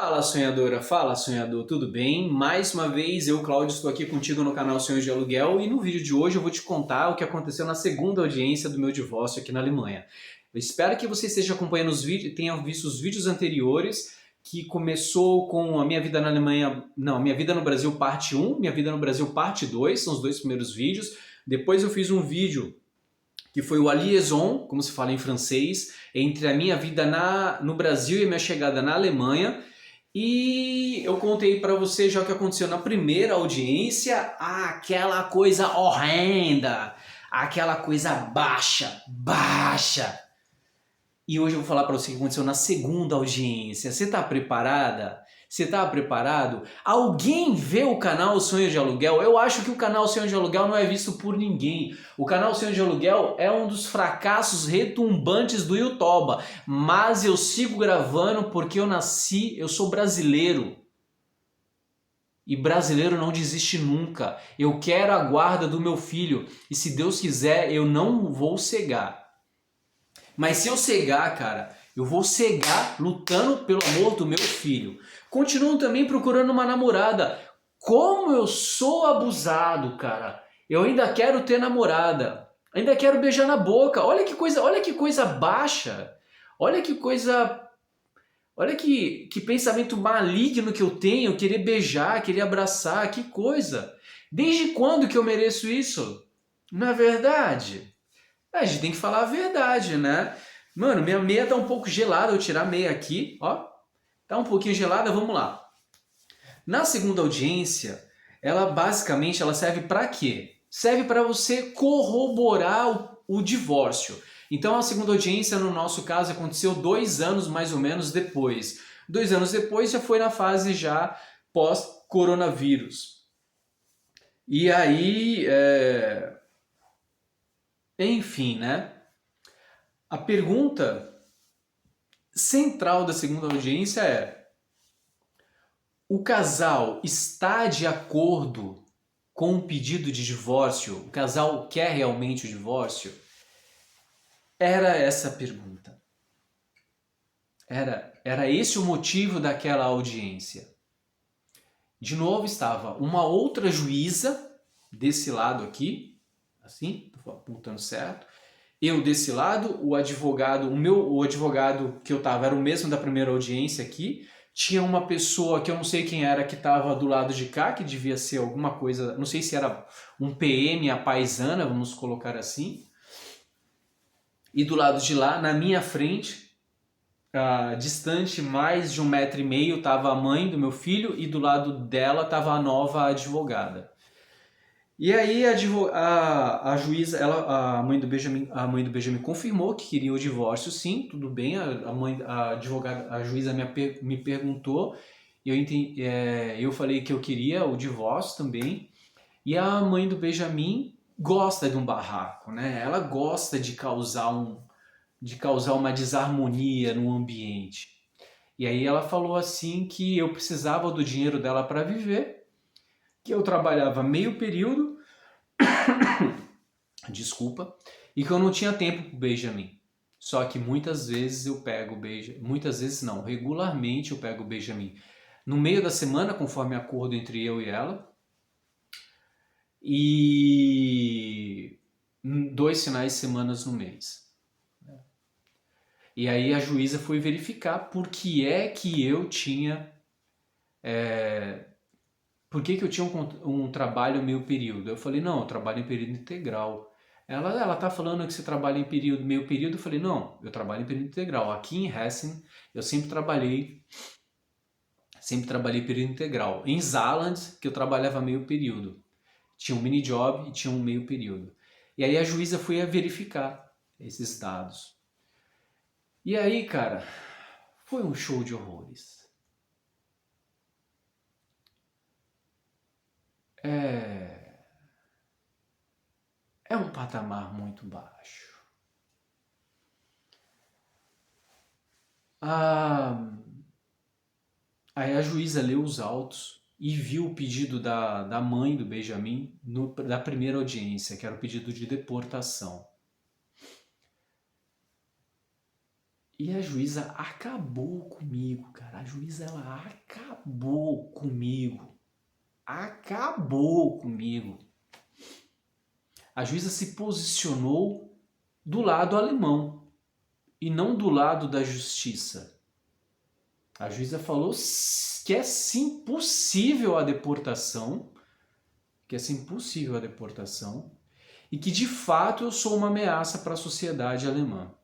Fala sonhador, tudo bem? Mais uma vez, eu, Cláudio, estou aqui contigo no canal Sonhos de Aluguel e no vídeo de hoje eu vou te contar o que aconteceu na segunda audiência do meu divórcio aqui na Alemanha. Eu espero que você esteja acompanhando os vídeos, tenha visto os vídeos anteriores, que começou com a minha vida na Alemanha, não, minha vida no Brasil parte um, minha vida no Brasil parte 2, são os dois primeiros vídeos. Depois eu fiz um vídeo que foi o A Liaison, como se fala em francês, entre a minha vida no Brasil e a minha chegada na Alemanha. E eu contei para você já o que aconteceu na primeira audiência, aquela coisa horrenda, aquela coisa baixa. E hoje eu vou falar para você o que aconteceu na segunda audiência. Você está preparada? Você está preparado? Alguém vê o canal Sonho de Aluguel? Eu acho que o canal Sonho de Aluguel não é visto por ninguém. O canal Sonho de Aluguel é um dos fracassos retumbantes do YouTube. Mas eu sigo gravando porque eu sou brasileiro. E brasileiro não desiste nunca. Eu quero a guarda do meu filho. E se Deus quiser, eu não vou cegar. Mas se eu cegar, cara, eu vou cegar lutando pelo amor do meu filho. Continuo também procurando uma namorada. Como eu sou abusado, cara. Eu ainda quero ter namorada. Ainda quero beijar na boca. Olha que coisa baixa. Olha que coisa, olha que pensamento maligno que eu tenho, querer beijar, querer abraçar, que coisa. Desde quando que eu mereço isso? Não é verdade? A gente tem que falar a verdade, né? Mano, minha meia tá um pouco gelada, eu vou tirar a meia aqui, ó. Tá um pouquinho gelada, vamos lá. Na segunda audiência, ela serve para quê? Serve para você corroborar o divórcio. Então a segunda audiência, no nosso caso, aconteceu 2 anos mais ou menos depois. 2 anos depois já foi na fase já pós-coronavírus. E aí, enfim, né? A pergunta central da segunda audiência é: o casal está de acordo com o pedido de divórcio? O casal quer realmente o divórcio? Era essa a pergunta. Era esse o motivo daquela audiência. De novo estava uma outra juíza desse lado aqui, assim, estou apontando certo. Eu desse lado, o advogado que eu estava era o mesmo da primeira audiência aqui. Tinha uma pessoa que eu não sei quem era que estava do lado de cá, que devia ser alguma coisa, não sei se era um PM, a paisana, vamos colocar assim. E do lado de lá, na minha frente, distante mais de 1,5 m, estava a mãe do meu filho e do lado dela estava a nova advogada. E aí a juíza, a mãe do Benjamin confirmou que queria o divórcio, sim, tudo bem. A advogada, a juíza me perguntou, eu falei que eu queria o divórcio também. E a mãe do Benjamin gosta de um barraco, né? Ela gosta de causar uma desarmonia no ambiente. E aí ela falou assim que eu precisava do dinheiro dela para viver, que eu trabalhava meio período, desculpa, e que eu não tinha tempo pro Benjamin. Só que muitas vezes eu pego o Benjamin, muitas vezes não, regularmente eu pego o Benjamin no meio da semana, conforme acordo entre eu e ela, e 2 finais de semana no mês. E aí a juíza foi verificar por que é que eu tinha por que eu tinha um trabalho meio período? Eu falei, não, eu trabalho em período integral. Ela tá falando que você trabalha em período, meio período. Eu falei, não, eu trabalho em período integral. Aqui em Hessen, eu sempre trabalhei período integral. Em Saarland, que eu trabalhava meio período. Tinha um mini job e tinha um meio período. E aí a juíza foi a verificar esses dados. E aí, cara, foi um show de horrores. É um patamar muito baixo. Aí a juíza leu os autos e viu o pedido da mãe do Benjamin da primeira audiência, que era o pedido de deportação. E a juíza acabou comigo, cara. A juíza, ela acabou comigo. Acabou comigo. A juíza se posicionou do lado alemão e não do lado da justiça. A juíza falou que é sim possível a deportação, e que de fato eu sou uma ameaça para a sociedade alemã.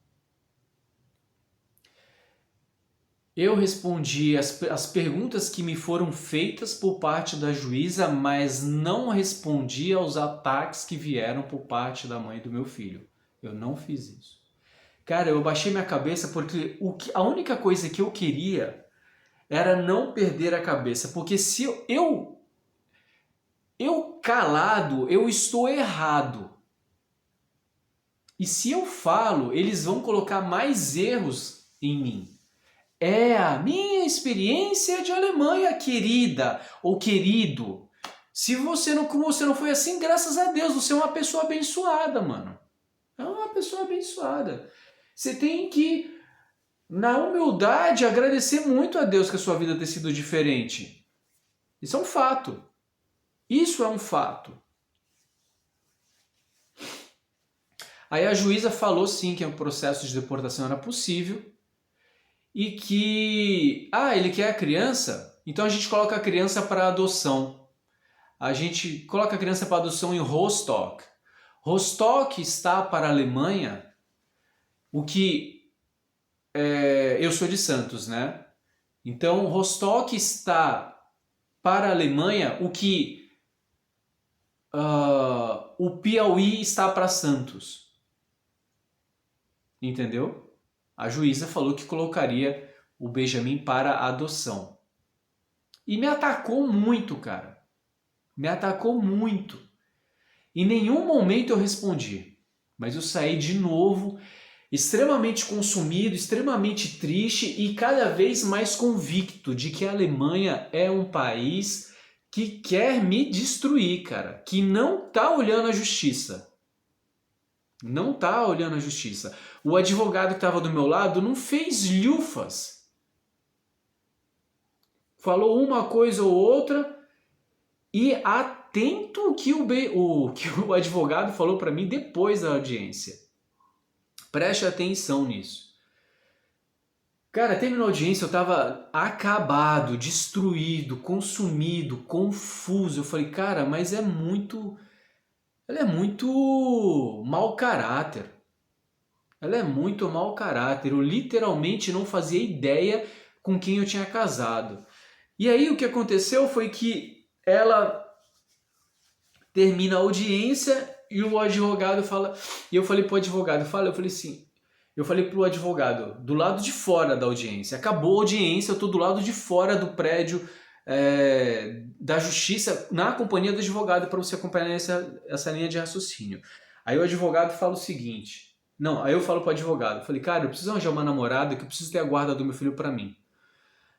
Eu respondi as perguntas que me foram feitas por parte da juíza, mas não respondi aos ataques que vieram por parte da mãe do meu filho. Eu não fiz isso. Cara, eu baixei minha cabeça porque a única coisa que eu queria era não perder a cabeça. Porque se eu calado, eu estou errado. E se eu falo, eles vão colocar mais erros em mim. É a minha experiência de Alemanha, querida ou querido. Se você não foi assim, graças a Deus, você é uma pessoa abençoada, mano. É uma pessoa abençoada. Você tem que, na humildade, agradecer muito a Deus que a sua vida tenha sido diferente. Isso é um fato. Isso é um fato. Aí a juíza falou sim que o processo de deportação era possível e que, ele quer a criança, então a gente coloca a criança para adoção. A gente coloca a criança para adoção em Rostock. Rostock está para a Alemanha, o que eu sou de Santos, né? Então Rostock está para a Alemanha, o que o Piauí está para Santos. Entendeu? A juíza falou que colocaria o Benjamin para adoção. E me atacou muito, cara. Me atacou muito. Em nenhum momento eu respondi. Mas eu saí de novo extremamente consumido, extremamente triste e cada vez mais convicto de que a Alemanha é um país que quer me destruir, cara. Que não tá olhando a justiça. Não tá olhando a justiça. O advogado que estava do meu lado não fez lhufas. Falou uma coisa ou outra e atento o que o advogado falou para mim depois da audiência. Preste atenção nisso. Cara, terminou a audiência, eu tava acabado, destruído, consumido, confuso. Eu falei, cara, mas ela é muito mau caráter. Ela é muito mau caráter. Eu literalmente não fazia ideia com quem eu tinha casado. E aí o que aconteceu foi que ela termina a audiência e o advogado fala... E eu falei pro advogado, eu falei pro advogado, do lado de fora da audiência. Acabou a audiência, eu tô do lado de fora do prédio da justiça, na companhia do advogado, para você acompanhar essa linha de raciocínio. Aí o advogado fala o seguinte... Não, aí eu falo pro advogado, falei, cara, eu preciso arranjar uma namorada que eu preciso ter a guarda do meu filho pra mim.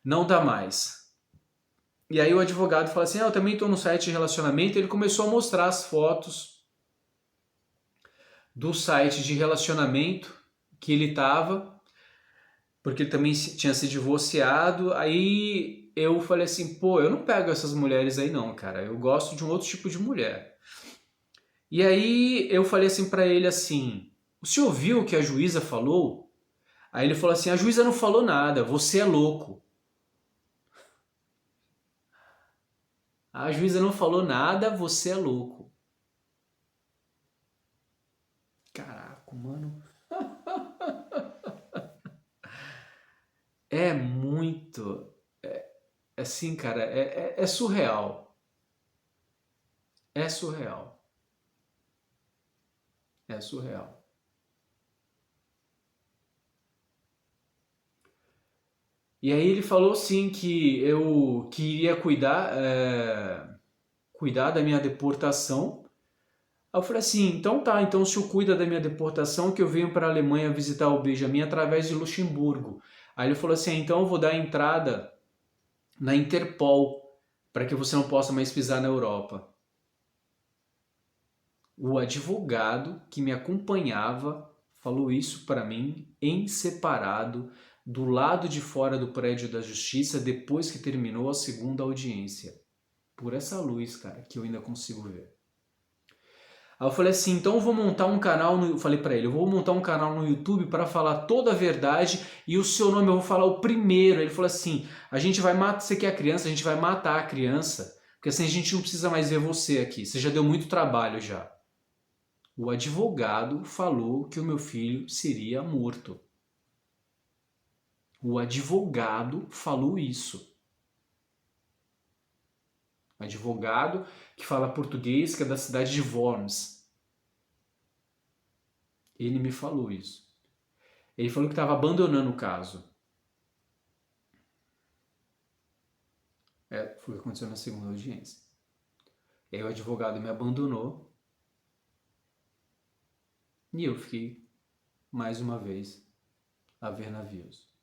Não dá mais. E aí o advogado fala assim, eu também tô no site de relacionamento, ele começou a mostrar as fotos do site de relacionamento que ele tava, porque ele também tinha se divorciado, aí eu falei assim, pô, eu não pego essas mulheres aí não, cara, eu gosto de um outro tipo de mulher. E aí eu falei assim pra ele assim... O senhor viu o que a juíza falou? Aí ele falou assim, a juíza não falou nada, você é louco. A juíza não falou nada, você é louco. Caraca, mano. É muito... assim, cara, é surreal. É surreal. É surreal. E aí ele falou sim que eu queria cuidar da minha deportação. Aí eu falei assim, então tá, então o senhor cuida da minha deportação que eu venho para a Alemanha visitar o Benjamin através de Luxemburgo. Aí ele falou assim, então eu vou dar entrada na Interpol para que você não possa mais pisar na Europa. O advogado que me acompanhava falou isso para mim em separado, do lado de fora do prédio da justiça, depois que terminou a segunda audiência. Por essa luz, cara, que eu ainda consigo ver. Aí eu falei assim, então eu vou montar um canal, eu falei pra ele, eu vou montar um canal no YouTube para falar toda a verdade e o seu nome eu vou falar o primeiro. Ele falou assim, a gente vai matar, você quer a criança, a gente vai matar a criança, porque assim a gente não precisa mais ver você aqui, você já deu muito trabalho já. O advogado falou que o meu filho seria morto. O advogado falou isso. Advogado que fala português, que é da cidade de Worms. Ele me falou isso. Ele falou que estava abandonando o caso. Foi o que aconteceu na segunda audiência. E aí o advogado me abandonou e eu fiquei, mais uma vez, a ver navios.